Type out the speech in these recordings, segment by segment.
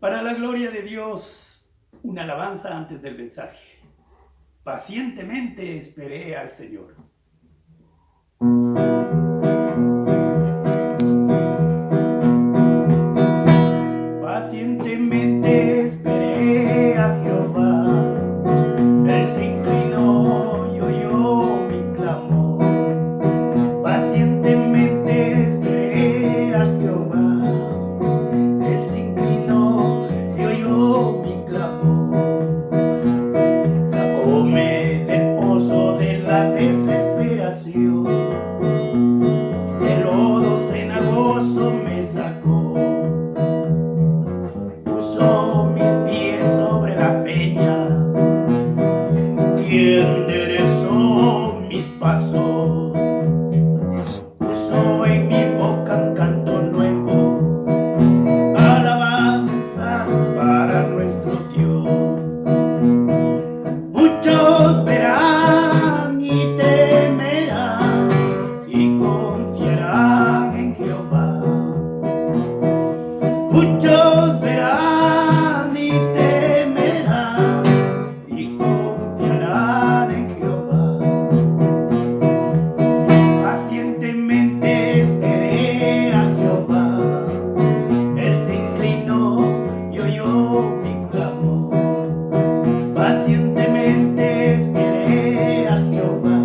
Para la gloria de Dios, una alabanza antes del mensaje. Pacientemente esperé al Señor. Pacientemente esperé a Jehová. Él se inclinó y oyó mi clamor. Pacientemente esperé a Jehová. Él se inclinó y oyó mi clamor. Sacóme del pozo de la desesperación. Del lodo cenagoso me sacó. Puso mis pies sobre la peña y enderezó mis pasos. Puso en mi boca un canto nuevo, alabanzas para nuestro Dios. Muchos verán y temerán y confiarán en Jehová. Muchos verán y temerán y confiarán en Jehová. Pacientemente esperé a Jehová. Él se inclinó y oyó mi clamor. Pacientemente esperé a Jehová.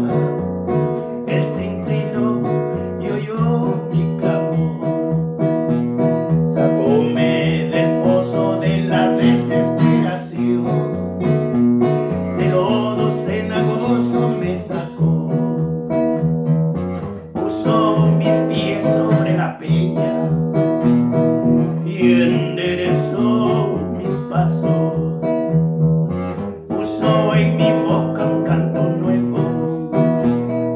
Él se inclinó y oyó mi clamor. Sacóme del pozo de la desesperación. Del lodo cenagoso me sacó. Puso mis pies sobre la peña y enderezó mis pasos. Puso en mi boca un canto nuevo,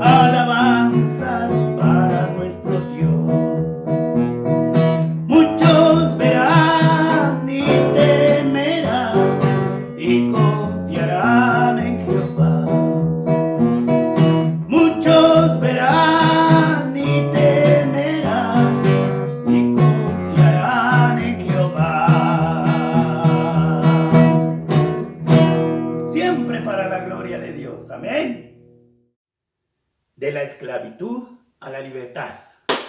alabanzas para nuestro Dios. Muchos verán y temerán y confiarán en Jehová. Muchos verán y temerán y confiarán en Jehová. Siempre para la gloria de Dios. Amén. De la esclavitud a la libertad.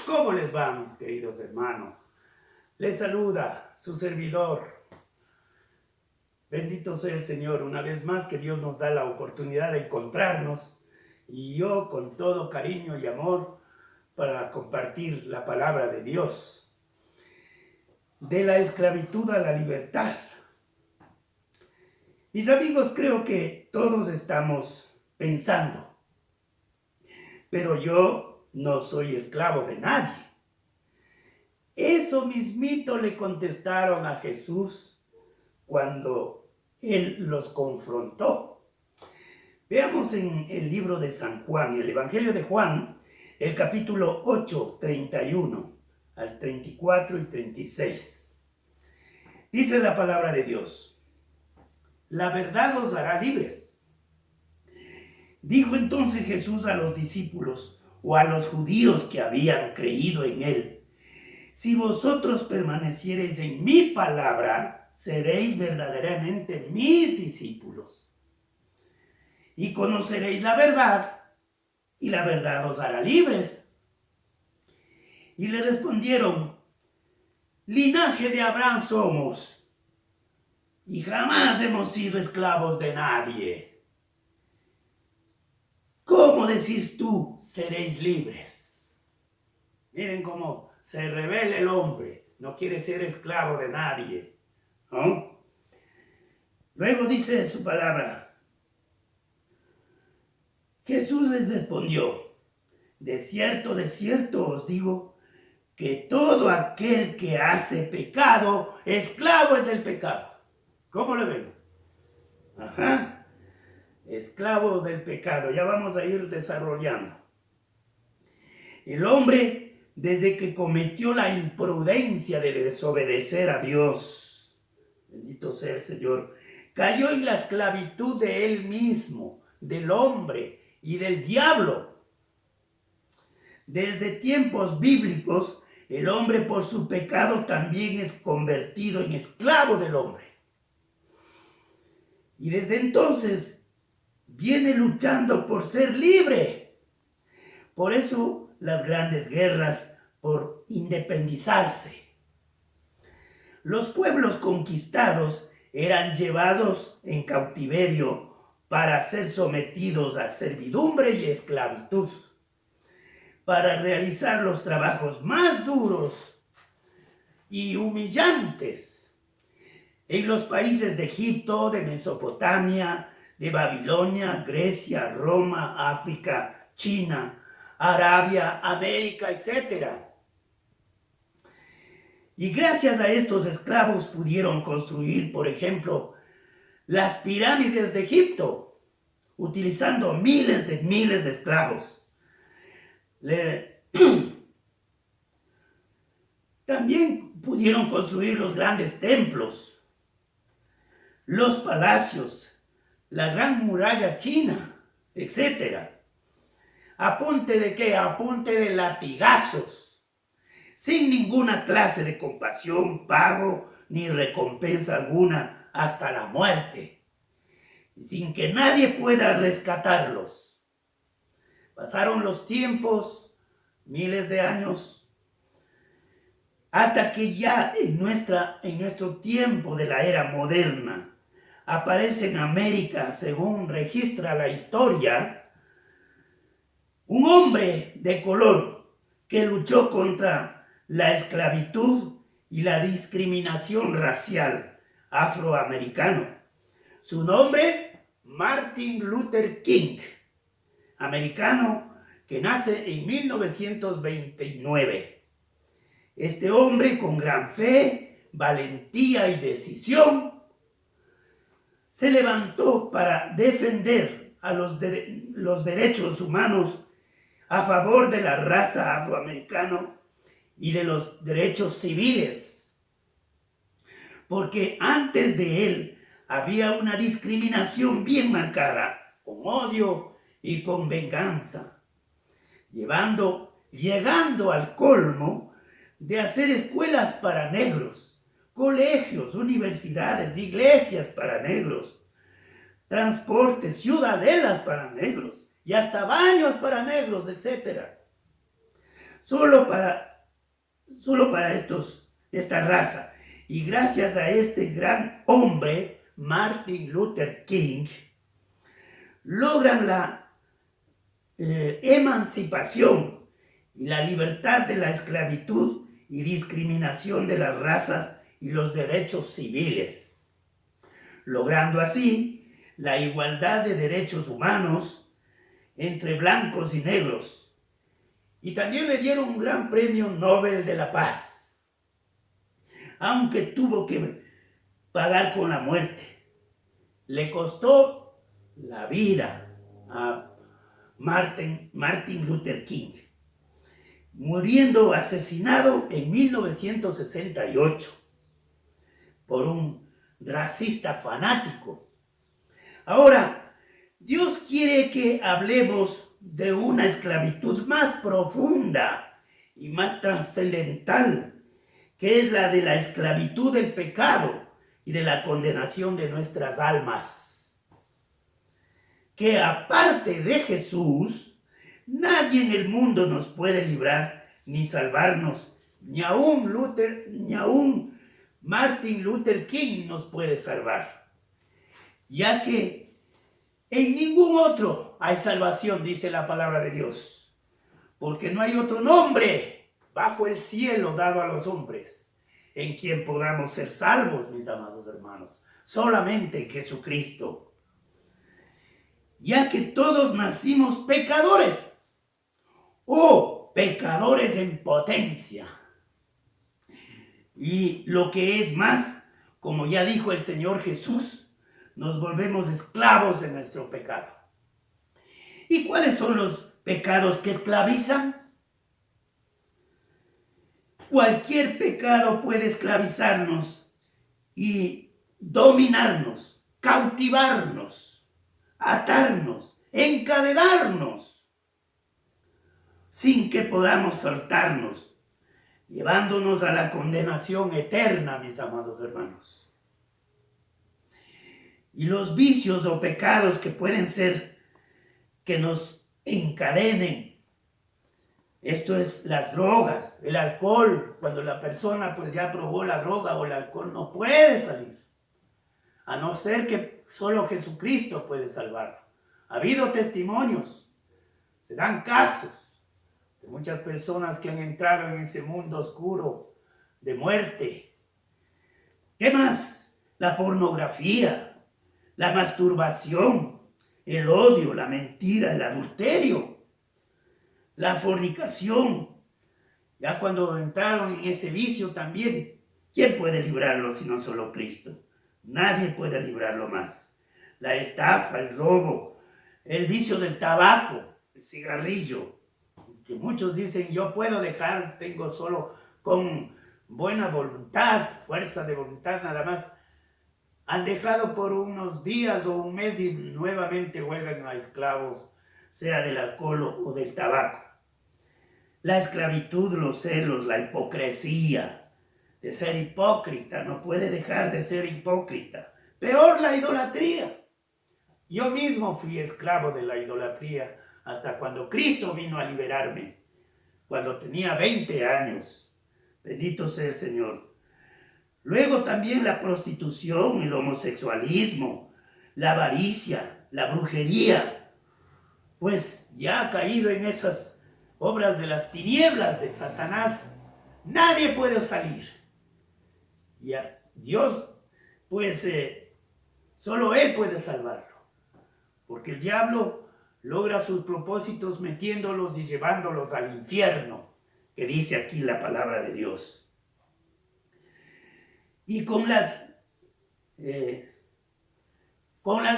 ¿Cómo les va, mis queridos hermanos? Les saluda su servidor. Bendito sea el Señor, una vez más que Dios nos da la oportunidad de encontrarnos y yo con todo cariño y amor para compartir la palabra de Dios. De la esclavitud a la libertad. Mis amigos, creo que todos estamos pensando, pero yo no soy esclavo de nadie. Eso mismito le contestaron a Jesús cuando Él los confrontó. Veamos en el libro de San Juan, el Evangelio de Juan, el capítulo 8, 31 al 34 y 36. Dice la palabra de Dios: la verdad os hará libres. Dijo entonces Jesús a los discípulos o a los judíos que habían creído en Él: si vosotros permaneciereis en mi palabra, seréis verdaderamente mis discípulos. Y conoceréis la verdad, y la verdad os hará libres. Y le respondieron: linaje de Abraham somos, y jamás hemos sido esclavos de nadie. ¿Cómo decís tú, seréis libres? Miren cómo se rebela el hombre, no quiere ser esclavo de nadie, ¿no? Luego dice su palabra: Jesús les respondió: de cierto os digo, que todo aquel que hace pecado, esclavo es del pecado. ¿Cómo lo ven? Ajá, esclavo del pecado. Ya vamos a ir desarrollando. El hombre, desde que cometió la imprudencia de desobedecer a Dios, bendito sea el Señor, cayó en la esclavitud de él mismo, del hombre y del diablo. Desde tiempos bíblicos, el hombre por su pecado también es convertido en esclavo del hombre. Y desde entonces viene luchando por ser libre. Por eso las grandes guerras por independizarse. Los pueblos conquistados eran llevados en cautiverio para ser sometidos a servidumbre y esclavitud, para realizar los trabajos más duros y humillantes en los países de Egipto, de Mesopotamia, de Babilonia, Grecia, Roma, África, China, Arabia, América, etc. Y gracias a estos esclavos pudieron construir, por ejemplo, las pirámides de Egipto, utilizando miles de esclavos. También pudieron construir los grandes templos, los palacios, la gran muralla china, etc. ¿A punta de qué? A punta de latigazos, sin ninguna clase de compasión, pago ni recompensa alguna hasta la muerte, sin que nadie pueda rescatarlos. Pasaron los tiempos, miles de años, hasta que ya en nuestro tiempo de la era moderna aparece en América, según registra la historia, un hombre de color que luchó contra la esclavitud y la discriminación racial afroamericano. Su nombre, Martin Luther King, americano que nace en 1929. Este hombre con gran fe, valentía y decisión se levantó para defender a los derechos humanos a favor de la raza afroamericana y de los derechos civiles. Porque antes de él había una discriminación bien marcada, con odio y con venganza, llegando al colmo de hacer escuelas para negros, colegios, universidades, iglesias para negros, transportes, ciudadelas para negros y hasta baños para negros, etc. Solo para esta raza. Y gracias a este gran hombre, Martin Luther King, logran la emancipación y la libertad de la esclavitud y discriminación de las razas y los derechos civiles, logrando así la igualdad de derechos humanos entre blancos y negros. Y también le dieron un gran premio Nobel de la Paz, aunque tuvo que pagar con la muerte. Le costó la vida a Martin Luther King, muriendo asesinado en 1968 por un racista fanático. Ahora, Dios quiere que hablemos de una esclavitud más profunda y más trascendental, que es la de la esclavitud del pecado y de la condenación de nuestras almas. Que aparte de Jesús, nadie en el mundo nos puede librar ni salvarnos, ni aún Martin Luther King nos puede salvar, ya que en ningún otro hay salvación, dice la palabra de Dios, porque no hay otro nombre bajo el cielo dado a los hombres en quien podamos ser salvos, mis amados hermanos, solamente en Jesucristo, ya que todos nacimos pecadores o pecadores en potencia. Y lo que es más, como ya dijo el Señor Jesús, nos volvemos esclavos de nuestro pecado. ¿Y cuáles son los pecados que esclavizan? Cualquier pecado puede esclavizarnos y dominarnos, cautivarnos, atarnos, encadenarnos, sin que podamos soltarnos. llevándonos a la condenación eterna, mis amados hermanos. Y los vicios o pecados que pueden ser que nos encadenen. Esto es las drogas, el alcohol. Cuando la persona pues ya probó la droga o el alcohol, no puede salir. A no ser que solo Jesucristo puede salvarlo. Ha habido testimonios, se dan casos de muchas personas que han entrado en ese mundo oscuro de muerte. ¿Qué más? La pornografía, la masturbación, el odio, la mentira, el adulterio, la fornicación. Ya cuando entraron en ese vicio también, ¿quién puede librarlo si no solo Cristo? Nadie puede librarlo más. La estafa, el robo, el vicio del tabaco, el cigarrillo, que muchos dicen yo puedo dejar, tengo solo con buena voluntad, fuerza de voluntad nada más. Han dejado por unos días o un mes y nuevamente vuelven a esclavos, sea del alcohol o del tabaco. La esclavitud, los celos, la hipocresía, de ser hipócrita, no puede dejar de ser hipócrita. Peor la idolatría. Yo mismo fui esclavo de la idolatría hasta cuando Cristo vino a liberarme, cuando tenía 20 años. Bendito sea el Señor. Luego también la prostitución, el homosexualismo, la avaricia, la brujería, pues ya ha caído en esas obras de las tinieblas de Satanás. Nadie puede salir. Y a Dios, pues solo Él puede salvarlo. Porque el diablo logra sus propósitos metiéndolos y llevándolos al infierno, que dice aquí la palabra de Dios. Y con las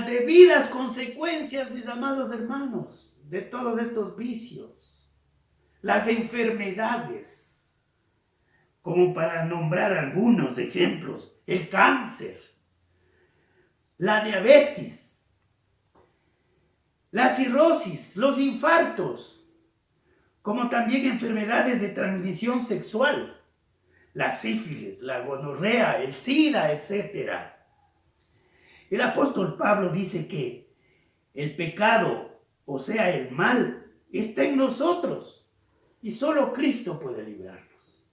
debidas consecuencias, mis amados hermanos, de todos estos vicios, las enfermedades, como para nombrar algunos ejemplos, el cáncer, la diabetes, la cirrosis, los infartos, como también enfermedades de transmisión sexual, la sífilis, la gonorrea, el SIDA, etc. El apóstol Pablo dice que el pecado, o sea, el mal, está en nosotros y solo Cristo puede librarnos.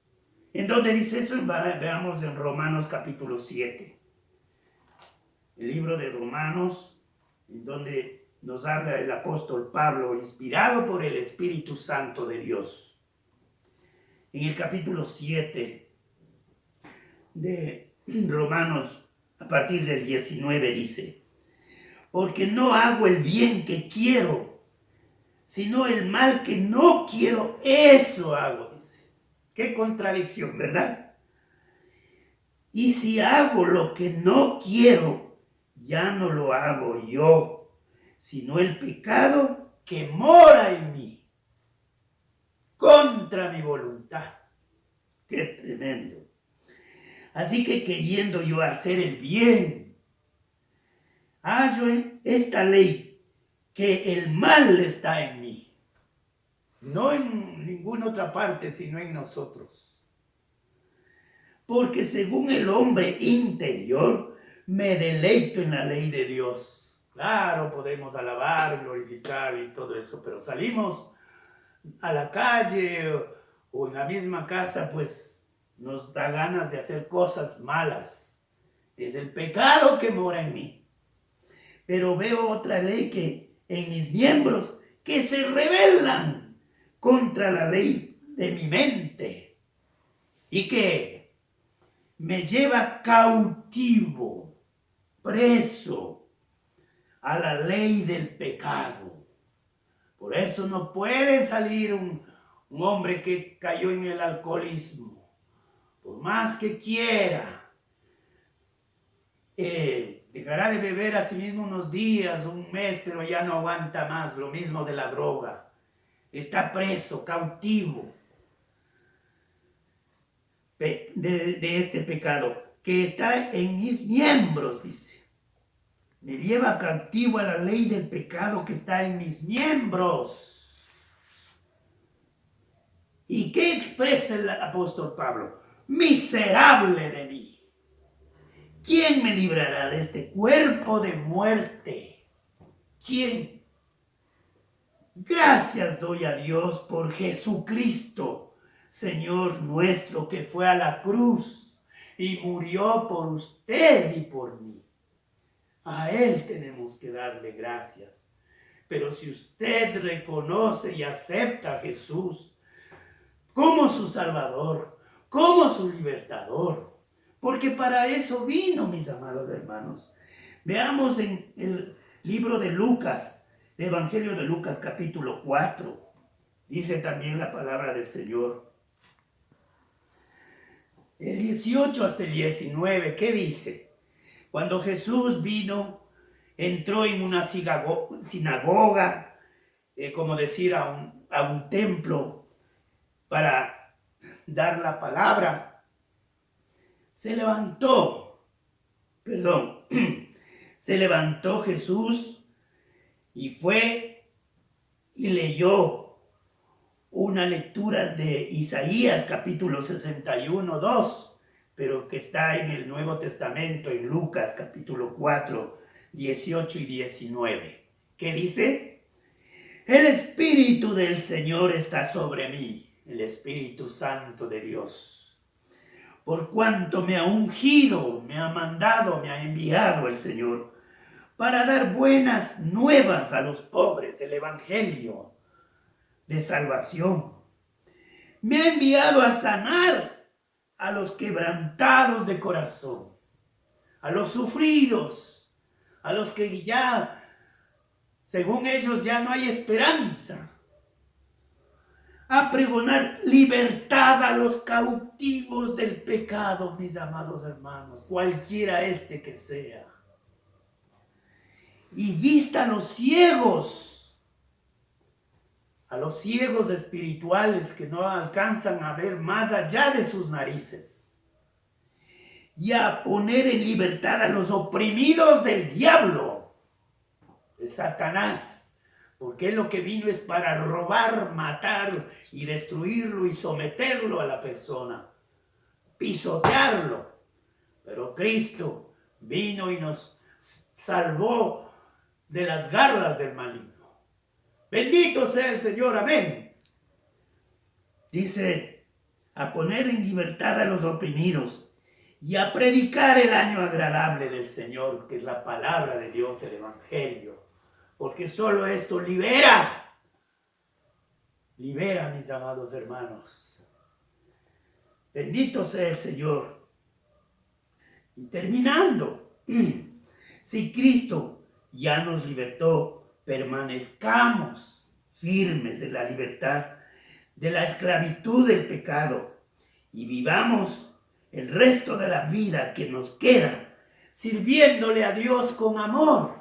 ¿En dónde dice eso? Veamos en Romanos capítulo 7. El libro de Romanos, en donde nos habla el apóstol Pablo, inspirado por el Espíritu Santo de Dios. En el capítulo 7 de Romanos, a partir del 19 dice: porque no hago el bien que quiero, sino el mal que no quiero, eso hago, dice. Qué contradicción, ¿verdad? Y si hago lo que no quiero, ya no lo hago yo, sino el pecado que mora en mí, contra mi voluntad. Qué tremendo. Así que queriendo yo hacer el bien, hallo en esta ley que el mal está en mí. No en ninguna otra parte, sino en nosotros. Porque según el hombre interior, me deleito en la ley de Dios. Claro, podemos alabar, glorificar y todo eso, pero salimos a la calle o en la misma casa, pues nos da ganas de hacer cosas malas. Es el pecado que mora en mí. Pero veo otra ley que en mis miembros que se rebelan contra la ley de mi mente y que me lleva cautivo, preso a la ley del pecado. Por eso no puede salir un hombre que cayó en el alcoholismo. Por más que quiera, dejará de beber a sí mismo unos días, un mes, pero ya no aguanta más. Lo mismo de la droga. Está preso, cautivo de este pecado que está en mis miembros, dice. Me lleva cautivo a la ley del pecado que está en mis miembros. ¿Y qué expresa el apóstol Pablo? Miserable de mí. ¿Quién me librará de este cuerpo de muerte? ¿Quién? Gracias doy a Dios por Jesucristo, Señor nuestro, que fue a la cruz y murió por usted y por mí. A Él tenemos que darle gracias. Pero si usted reconoce y acepta a Jesús como su Salvador, como su libertador, porque para eso vino, mis amados hermanos. Veamos en el libro de Lucas, el Evangelio de Lucas capítulo 4, dice también la palabra del Señor. El 18 hasta el 19, ¿qué dice? Cuando Jesús vino, entró en una sinagoga, como decir, a un templo para dar la palabra. Se levantó Jesús y fue y leyó una lectura de Isaías capítulo 61, 2, pero que está en el Nuevo Testamento, en Lucas capítulo 4, 18 y 19. ¿Qué dice? El Espíritu del Señor está sobre mí, el Espíritu Santo de Dios. Por cuanto me ha ungido, me ha mandado, me ha enviado el Señor para dar buenas nuevas a los pobres, el Evangelio de salvación. Me ha enviado a sanar a los quebrantados de corazón, a los sufridos, a los que ya, según ellos, ya no hay esperanza. A pregonar libertad a los cautivos del pecado, mis amados hermanos, cualquiera que sea. Y vista a los ciegos espirituales que no alcanzan a ver más allá de sus narices. Y a poner en libertad a los oprimidos del diablo, de Satanás. Porque lo que vino es para robar, matar y destruirlo y someterlo a la persona, pisotearlo. Pero Cristo vino y nos salvó de las garras del maligno. Bendito sea el Señor, amén. Dice, a poner en libertad a los oprimidos y a predicar el año agradable del Señor, que es la palabra de Dios, el Evangelio. Porque solo esto libera, mis amados hermanos. Bendito sea el Señor. Y terminando, si Cristo ya nos libertó, permanezcamos firmes en la libertad de la esclavitud del pecado y vivamos el resto de la vida que nos queda sirviéndole a Dios con amor.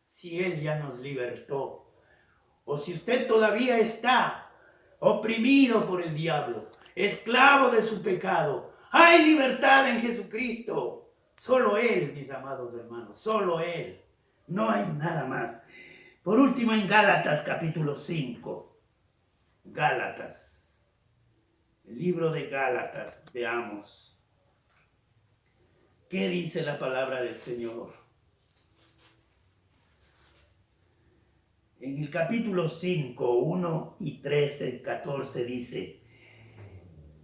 Si Él ya nos libertó, o si usted todavía está oprimido por el diablo, esclavo de su pecado, hay libertad en Jesucristo. Solo Él, mis amados hermanos, solo Él. No hay nada más. Por último, en Gálatas capítulo 5. Gálatas. El libro de Gálatas, veamos. ¿Qué dice la palabra del Señor? En el capítulo 5, 1 y 13, 14 dice: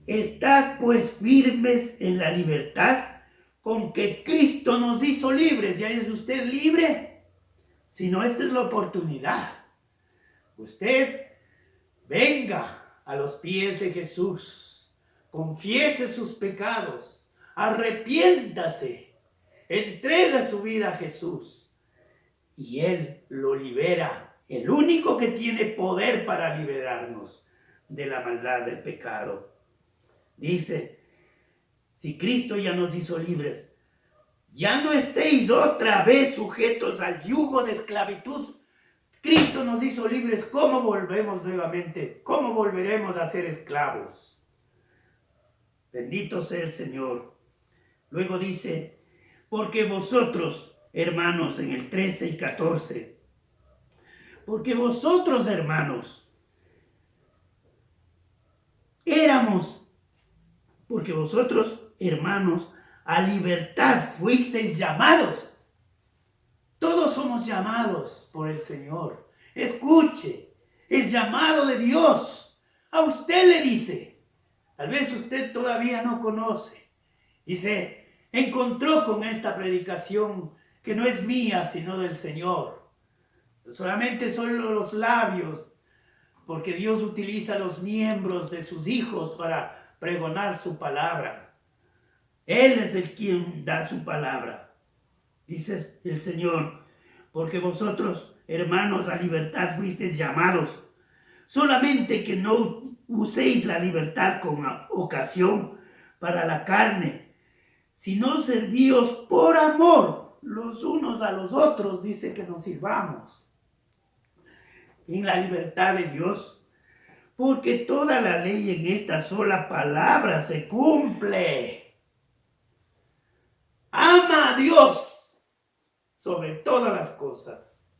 Estad pues firmes en la libertad con que Cristo nos hizo libres. ¿Ya es usted libre? Si no, esta es la oportunidad. Usted venga a los pies de Jesús, confiese sus pecados, arrepiéntase, entrega su vida a Jesús y Él lo libera. El único que tiene poder para liberarnos de la maldad del pecado. Dice, si Cristo ya nos hizo libres, ya no estéis otra vez sujetos al yugo de esclavitud. Cristo nos hizo libres. ¿Cómo volvemos nuevamente? ¿Cómo volveremos a ser esclavos? Bendito sea el Señor. Luego dice, porque vosotros, hermanos, en el 13 y 14, porque vosotros, hermanos, éramos, porque vosotros, hermanos, a libertad fuisteis llamados. Todos somos llamados por el Señor. Escuche, el llamado de Dios a usted le dice. Tal vez usted todavía no conoce y se encontró con esta predicación que no es mía, sino del Señor. Solamente son los labios, porque Dios utiliza los miembros de sus hijos para pregonar su palabra. Él es el quien da su palabra. Dice el Señor, porque vosotros, hermanos, a libertad fuisteis llamados, solamente que no uséis la libertad como ocasión para la carne, sino servíos por amor los unos a los otros. Dice que nos sirvamos en la libertad de Dios, porque toda la ley en esta sola palabra se cumple. Ama a Dios sobre todas las cosas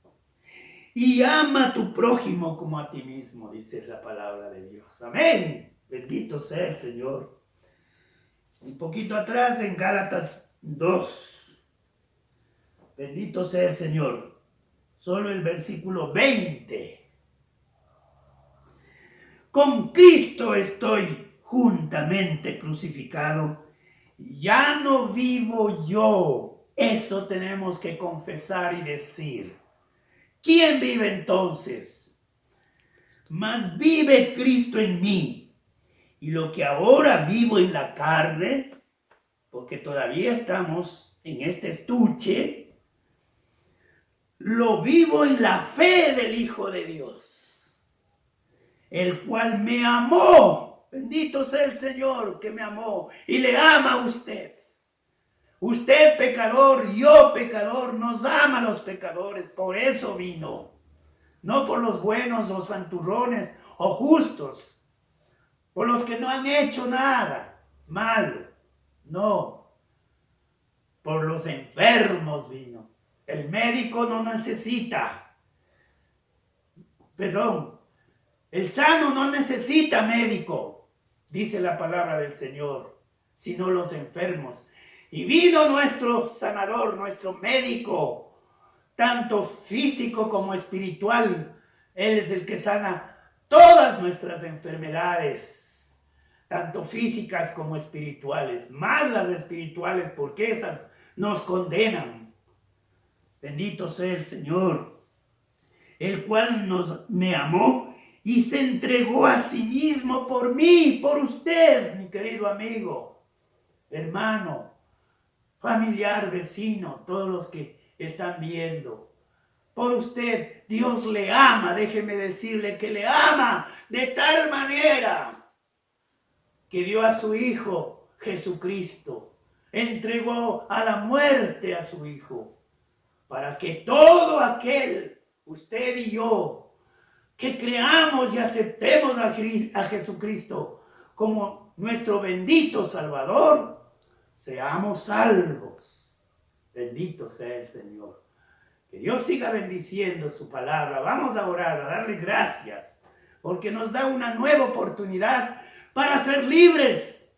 y ama a tu prójimo como a ti mismo, dice la palabra de Dios. Amén. Bendito sea el Señor. Un poquito atrás en Gálatas 2. Bendito sea el Señor. Solo el versículo 20. Con Cristo estoy juntamente crucificado. Ya no vivo yo. Eso tenemos que confesar y decir. ¿Quién vive entonces? Mas vive Cristo en mí. Y lo que ahora vivo en la carne, porque todavía estamos en este estuche, lo vivo en la fe del Hijo de Dios, el cual me amó. Bendito sea el Señor que me amó y le ama a usted. Usted pecador, yo pecador, nos ama a los pecadores, por eso vino. No por los buenos o santurrones o justos, por los que no han hecho nada malo, no. Por los enfermos vino. El médico no necesita, el sano no necesita médico, dice la palabra del Señor, sino los enfermos. Y vino nuestro sanador, nuestro médico, tanto físico como espiritual. Él es el que sana todas nuestras enfermedades, tanto físicas como espirituales, más las espirituales, porque esas nos condenan. Bendito sea el Señor, el cual me amó y se entregó a sí mismo por mí, por usted, mi querido amigo, hermano, familiar, vecino, todos los que están viendo. Por usted, Dios le ama. Déjeme decirle que le ama de tal manera que dio a su Hijo Jesucristo, entregó a la muerte a su Hijo, para que todo aquel, usted y yo, que creamos y aceptemos a Jesucristo como nuestro bendito Salvador, seamos salvos. Bendito sea el Señor. Que Dios siga bendiciendo su palabra. Vamos a orar, a darle gracias, porque nos da una nueva oportunidad para ser libres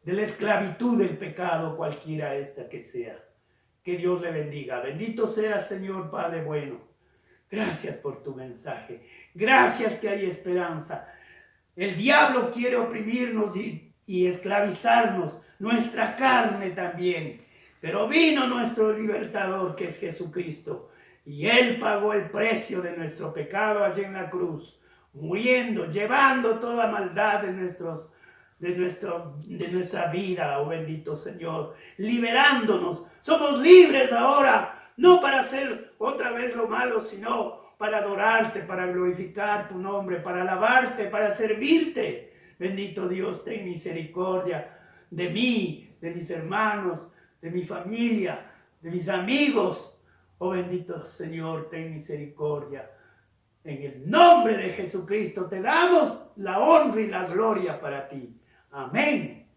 de la esclavitud del pecado, cualquiera esta que sea. Que Dios le bendiga. Bendito sea, Señor Padre bueno. Gracias por tu mensaje. Gracias que hay esperanza. El diablo quiere oprimirnos y esclavizarnos, nuestra carne también. Pero vino nuestro libertador, que es Jesucristo, y Él pagó el precio de nuestro pecado allí en la cruz, muriendo, llevando toda maldad de nuestra vida, oh bendito Señor, liberándonos. Somos libres ahora, no para hacer otra vez lo malo, sino para adorarte, para glorificar tu nombre, para alabarte, para servirte. Bendito Dios, ten misericordia de mí, de mis hermanos, de mi familia, de mis amigos. Oh bendito Señor, ten misericordia. En el nombre de Jesucristo te damos la honra y la gloria para ti. Amén.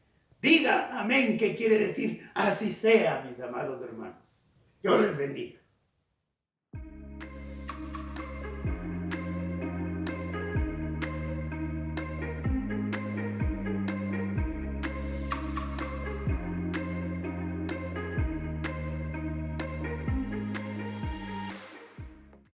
Diga amén, que quiere decir así sea, mis amados hermanos. Dios les bendiga.